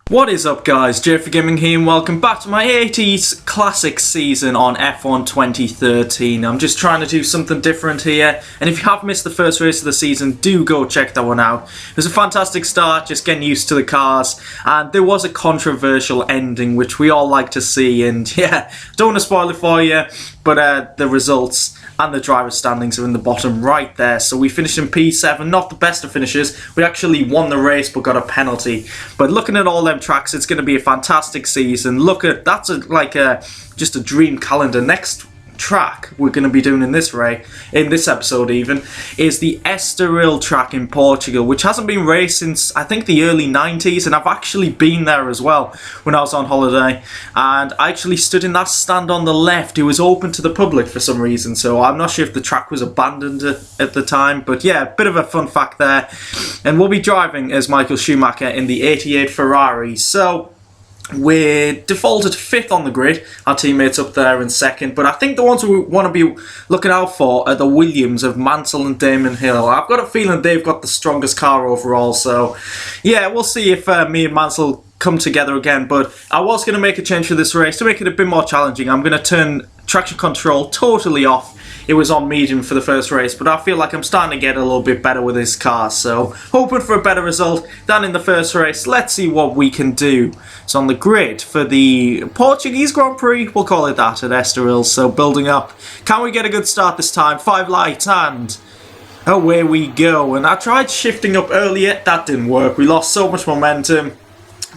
What is up, guys? JayFerGaming here and welcome back to my 80s classic season on F1 2013. I'm just trying to do something different here, and if you have missed the first race of the season, do go check that one out. It was a fantastic start, just getting used to the cars, and there was a controversial ending which we all like to see, and yeah, don't want to spoil it for you, but the results and the driver standings are in the bottom right there. So we finished in P7, not the best of finishes. We actually won the race but got a penalty. But looking at all them tracks, it's going to be a fantastic season. Look at that's just a dream calendar. Next track we're going to be doing in this episode even is the Estoril track in Portugal, which hasn't been raced since I think the early 90s, and I've actually been there as well when I was on holiday, and I actually stood in that stand on the left. It was open to the public for some reason, so I'm not sure if the track was abandoned at the time, but yeah, a bit of a fun fact there. And we'll be driving as Michael Schumacher in the 88 Ferrari. So we're defaulted 5th on the grid, our teammates up there in 2nd, but I think the ones we want to be looking out for are the Williams of Mansell and Damon Hill. I've got a feeling they've got the strongest car overall, so yeah, we'll see if me and Mansell come together again. But I was going to make a change for this race to make it a bit more challenging. I'm going to turn traction control totally off. It was on medium for the first race, but I feel like I'm starting to get a little bit better with this car, so hoping for a better result than in the first race. Let's see what we can do. It's on the grid for the Portuguese Grand Prix, we'll call it that, at Estoril, so building up. Can we get a good start this time? 5 lights and away we go. And I tried shifting up earlier, that didn't work. We lost so much momentum.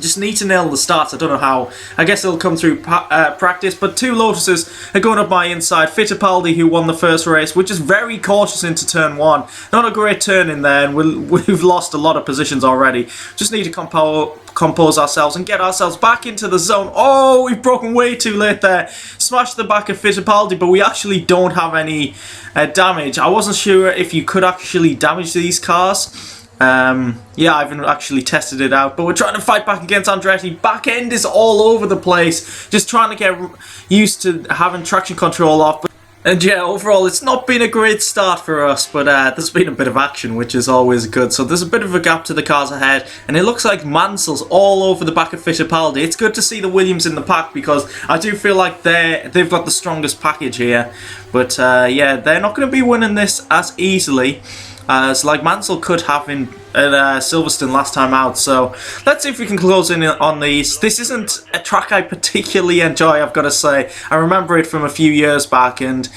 Just need to nail the starts. I don't know how. I guess it'll come through practice. But 2 Lotuses are going up my inside. Fittipaldi, who won the first race, which is very cautious into turn 1. Not a great turn in there, and we've lost a lot of positions already. Just need to compose ourselves and get ourselves back into the zone. Oh, we've broken way too late there. Smashed the back of Fittipaldi, but we actually don't have any damage. I wasn't sure if you could actually damage these cars. Yeah, I haven't actually tested it out, but we're trying to fight back against Andretti. Back end is all over the place, just trying to get used to having traction control off. And yeah, overall, it's not been a great start for us, but there's been a bit of action, which is always good. So there's a bit of a gap to the cars ahead, and it looks like Mansell's all over the back of Fittipaldi. It's good to see the Williams in the pack, because I do feel like they've got the strongest package here. But yeah, they're not going to be winning this as easily as like Mansell could have in at Silverstone last time out. So let's see if we can close in on these. This isn't a track I particularly enjoy, I've got to say. I remember it from a few years back, and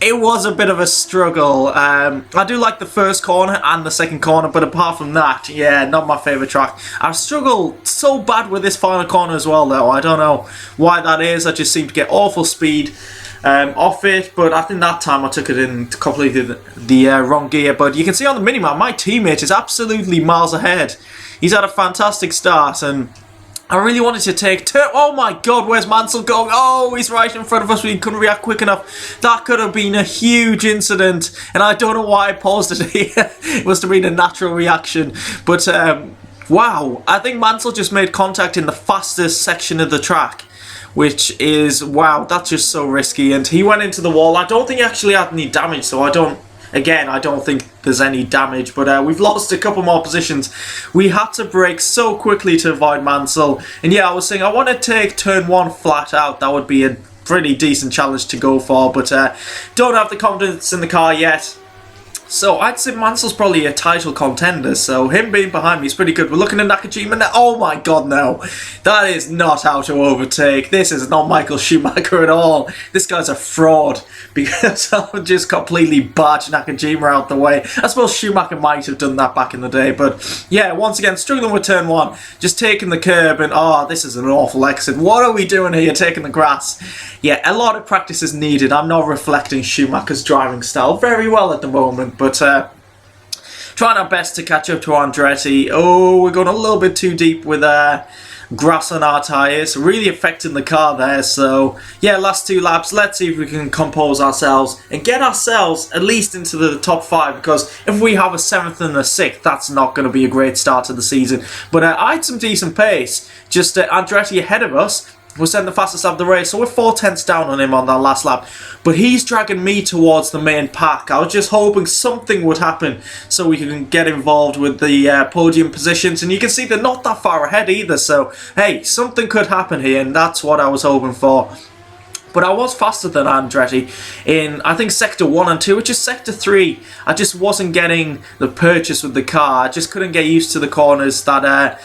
it was a bit of a struggle. I do like the first corner and the second corner, but apart from that, yeah, not my favourite track. I struggle so bad with this final corner as well, though. I don't know why that is. I just seem to get awful speed off it, but I think that time I took it in completely the wrong gear. But you can see on the minimap, my teammate is absolutely miles ahead. He's had a fantastic start, and I really wanted to take turn. Oh my god, where's Mansell going? Oh, he's right in front of us. We couldn't react quick enough. That could have been a huge incident, and I don't know why I paused it here. It must have been a natural reaction, but wow, I think Mansell just made contact in the fastest section of the track, which is, wow, that's just so risky. And he went into the wall. I don't think he actually had any damage, so I don't think there's any damage. But we've lost a couple more positions. We had to brake so quickly to avoid Mansell. And yeah, I was saying I want to take turn 1 flat out. That would be a pretty decent challenge to go for, but don't have the confidence in the car yet. So I'd say Mansell's probably a title contender, so him being behind me is pretty good. We're looking at Nakajima now. Oh my god, no. That is not how to overtake. This is not Michael Schumacher at all. This guy's a fraud, because I'll just completely barge Nakajima out the way. I suppose Schumacher might have done that back in the day, but yeah, once again, struggling with turn 1. Just taking the curb, and oh, this is an awful exit. What are we doing here, taking the grass? Yeah, a lot of practice is needed. I'm not reflecting Schumacher's driving style very well at the moment, but trying our best to catch up to Andretti. Oh, we're going a little bit too deep with grass on our tyres, really affecting the car there. So yeah, last 2 laps, let's see if we can compose ourselves and get ourselves at least into the top 5, because if we have a 7th and a 6th, that's not going to be a great start to the season. But I had some decent pace, just Andretti ahead of us. was then the fastest lap of the race, so we're 4 tenths down on him on that last lap. But he's dragging me towards the main pack. I was just hoping something would happen so we can get involved with the podium positions. And you can see they're not that far ahead either, so hey, something could happen here, and that's what I was hoping for. But I was faster than Andretti in, I think, Sector 1 and 2, which is Sector 3. I just wasn't getting the purchase with the car. I just couldn't get used to the corners that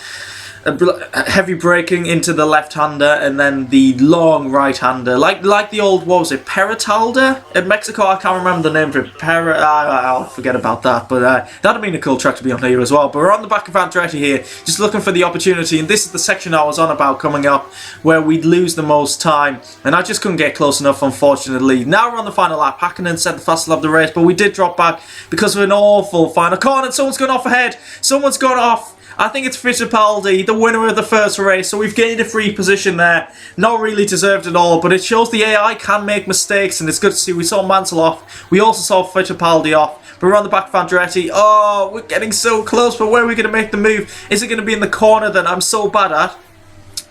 heavy braking into the left-hander and then the long right-hander. Like the old, what was it, Peralta in Mexico? I can't remember the name for it. I'll forget about that. But that'd have been a cool track to be on here as well. But we're on the back of Andretti here, just looking for the opportunity. And this is the section I was on about coming up, where we'd lose the most time. And I just couldn't get close enough, unfortunately. Now we're on the final lap. Hakkinen set the fastest lap of the race, but we did drop back because of an awful final corner. And someone's gone off ahead. Someone's gone off. I think it's Fittipaldi, the winner of the first race, so we've gained a free position there. Not really deserved at all, but it shows the AI can make mistakes, and it's good to see. We saw Mansell off, we also saw Fittipaldi off, but we're on the back of Andretti. Oh, we're getting so close, but where are we going to make the move? Is it going to be in the corner that I'm so bad at?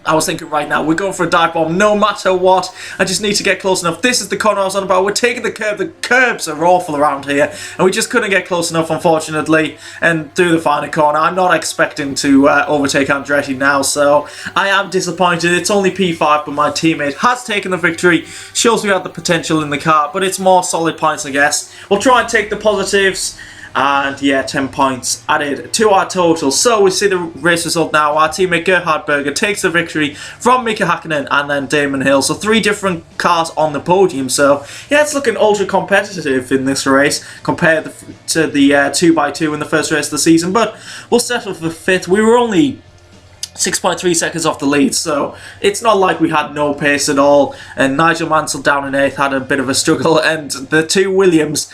I was thinking right now, we're going for a dive bomb no matter what. I just need to get close enough. This is the corner I was on about. We're taking the curb. The curbs are awful around here. And we just couldn't get close enough, unfortunately. And through the final corner, I'm not expecting to overtake Andretti now. So I am disappointed. It's only P5, but my teammate has taken the victory. Shows we have the potential in the car. But it's more solid points, I guess. We'll try and take the positives. And yeah, 10 points added to our total. So we see the race result now. Our teammate Gerhard Berger takes the victory from Mika Hakkinen and then Damon Hill. So 3 different cars on the podium. So yeah, it's looking ultra competitive in this race compared to the 2x2 in the first race of the season. But we'll settle for 5th. We were only 6.3 seconds off the lead, so it's not like we had no pace at all. And Nigel Mansell down in 8th had a bit of a struggle, and the 2 Williams,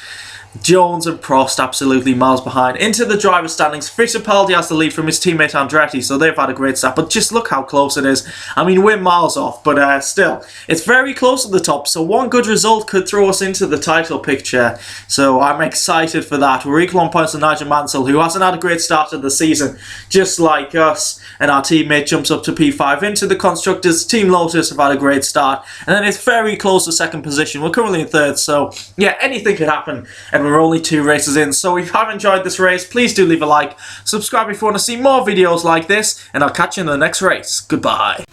Jones and Prost, absolutely miles behind. Into the driver's standings, Fittipaldi has the lead from his teammate Andretti, so they've had a great start. But just look how close it is. I mean, we're miles off, but still, it's very close at the top. So one good result could throw us into the title picture. So I'm excited for that. We're equal on points to Nigel Mansell, who hasn't had a great start to the season, just like us. And our teammate jumps up to P5. Into the Constructors, Team Lotus have had a great start. And then it's very close to 2nd position. We're currently in 3rd, so yeah, anything could happen. And we're only 2 races in. So if you have enjoyed this race, please do leave a like. Subscribe if you want to see more videos like this. And I'll catch you in the next race. Goodbye.